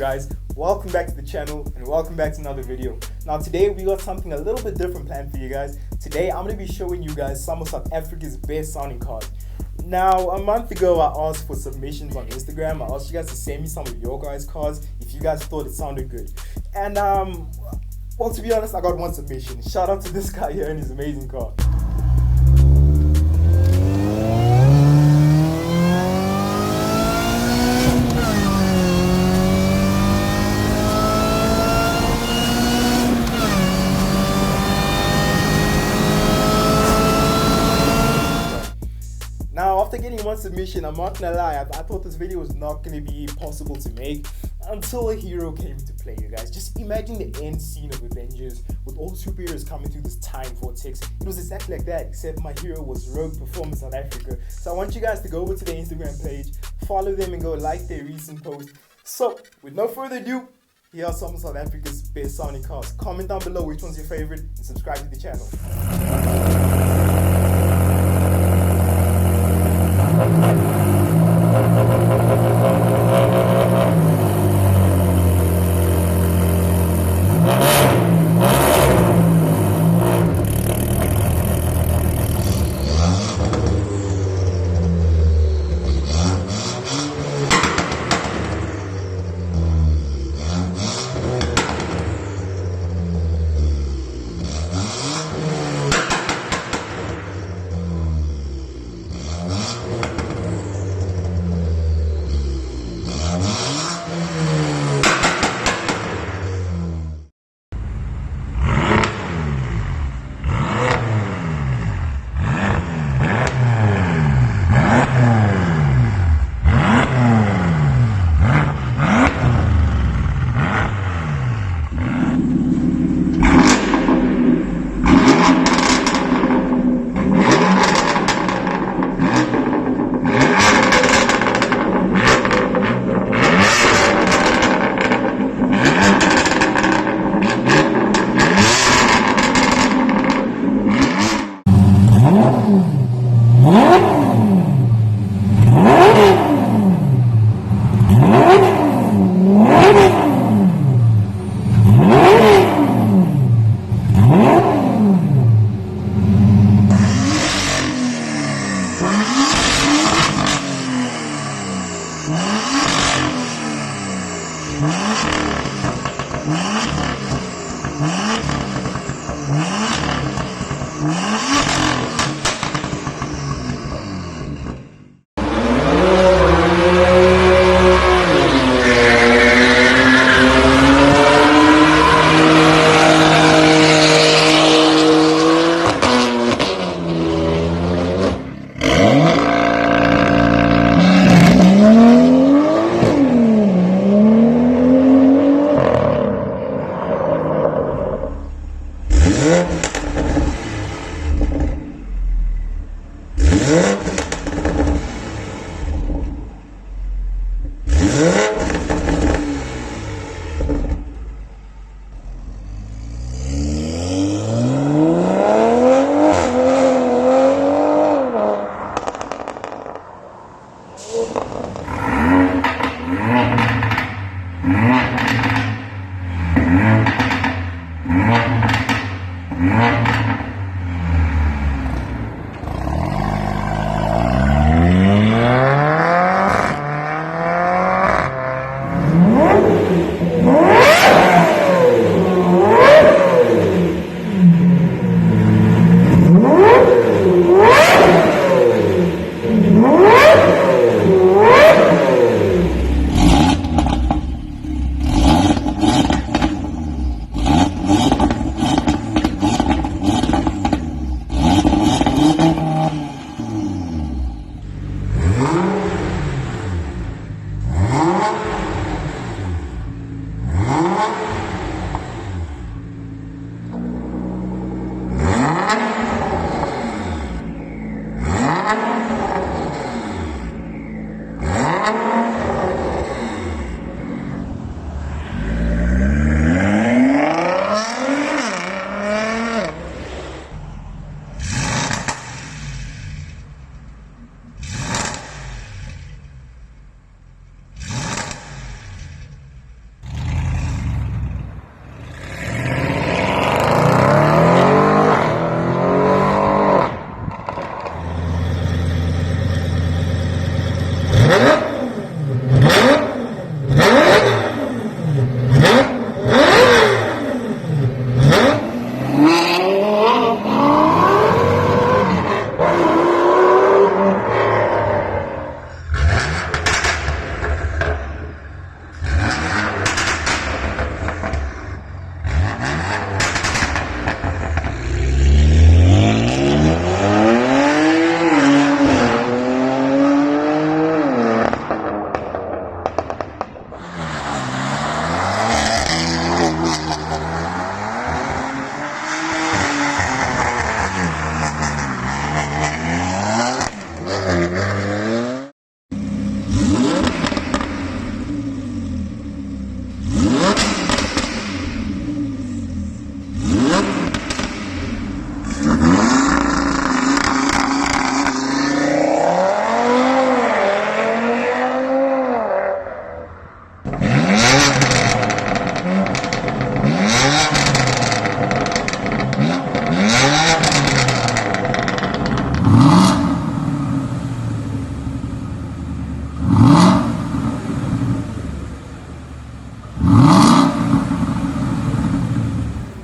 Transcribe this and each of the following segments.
guys, welcome back to the channel and welcome back to another video. Now today we got something a little bit different planned for you guys. Today I'm going to be showing you guys some of South Africa's best sounding cars. Now a month ago I asked for submissions on Instagram. I asked you guys to send me some of your guys' cars if you guys thought it sounded good. And well, to be honest, I got one submission. Shout out to this guy here and his amazing car. After getting one submission, I'm not gonna lie, I thought this video was not gonna be possible to make until a hero came into play, you guys. Just imagine the end scene of Avengers with all the superheroes coming through this time vortex. It was exactly like that, except my hero was Rogue Performance South Africa. So I want you guys to go over to their Instagram page, follow them and go like their recent post. So with no further ado, here are some of South Africa's best sounding cars. Comment down below which one's your favorite and subscribe to the channel.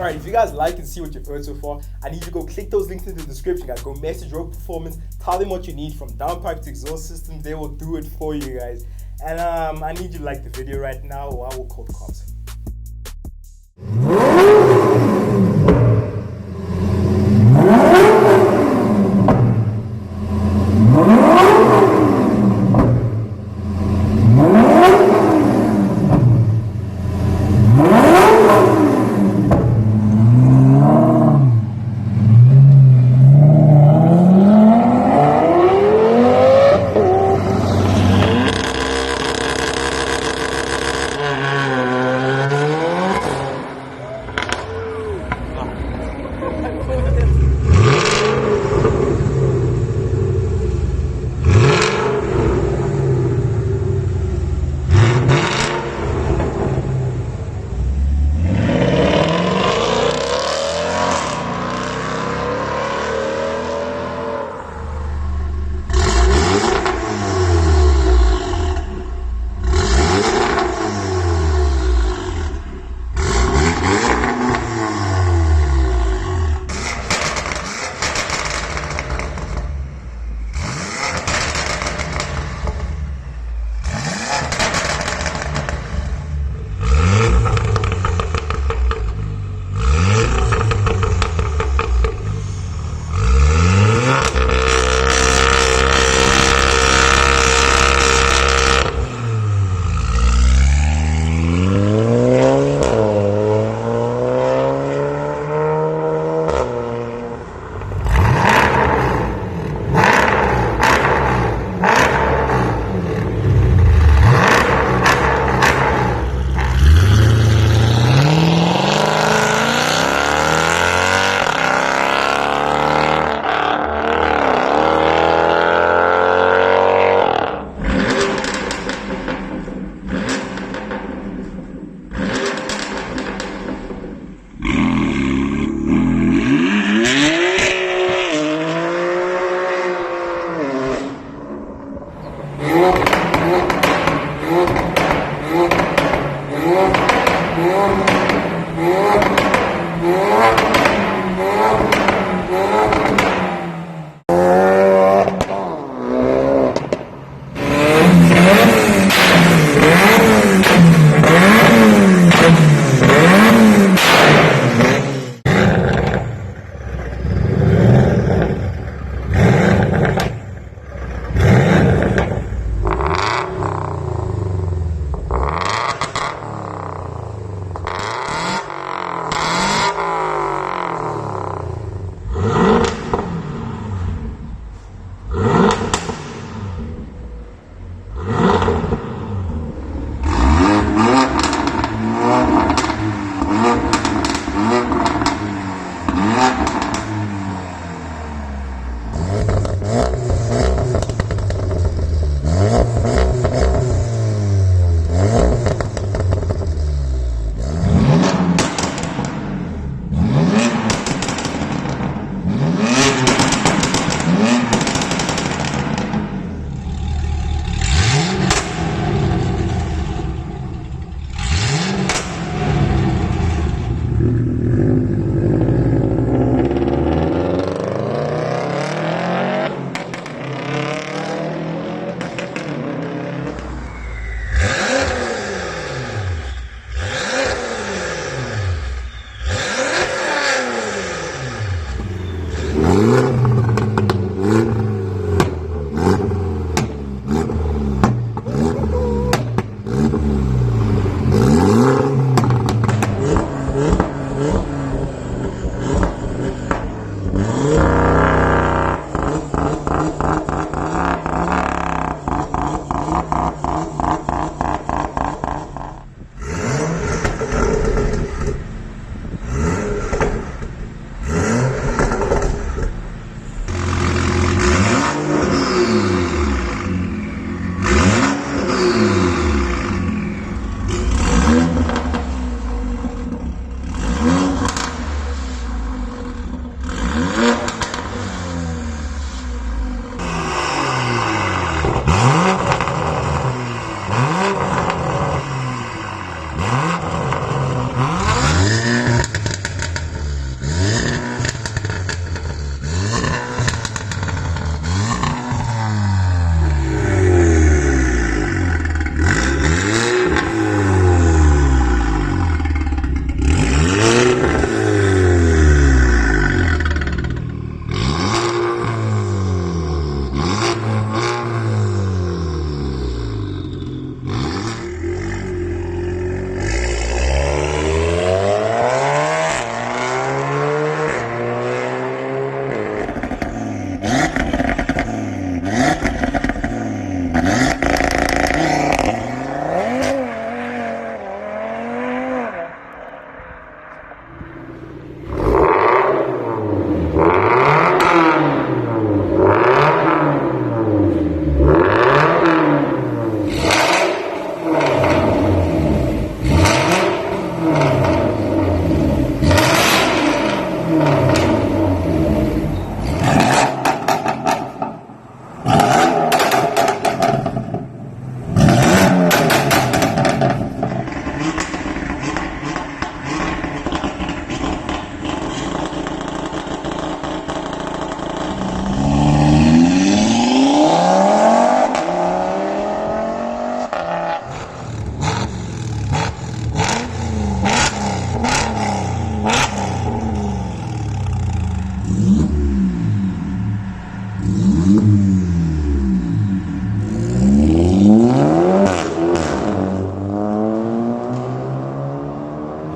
Alright, if you guys like and see what you've heard so far, I need you to go click those links in the description, guys. Go message Rogue Performance, tell them what you need from downpipes to exhaust systems. They will do it for you guys. And I need you to like the video right now, or I will call the cops.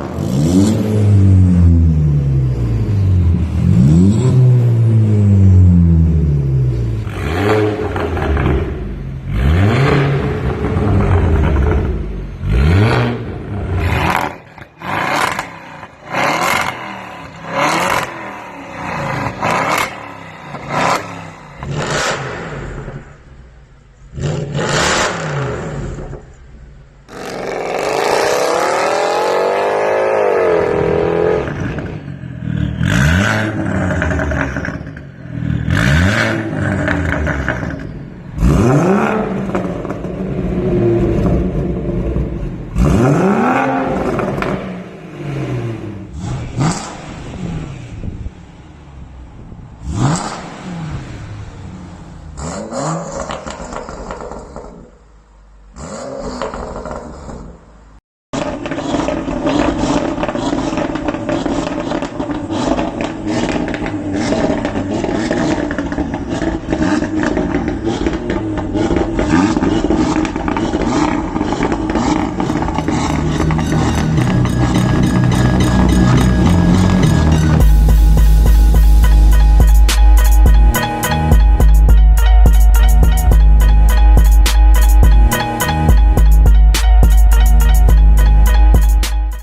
you.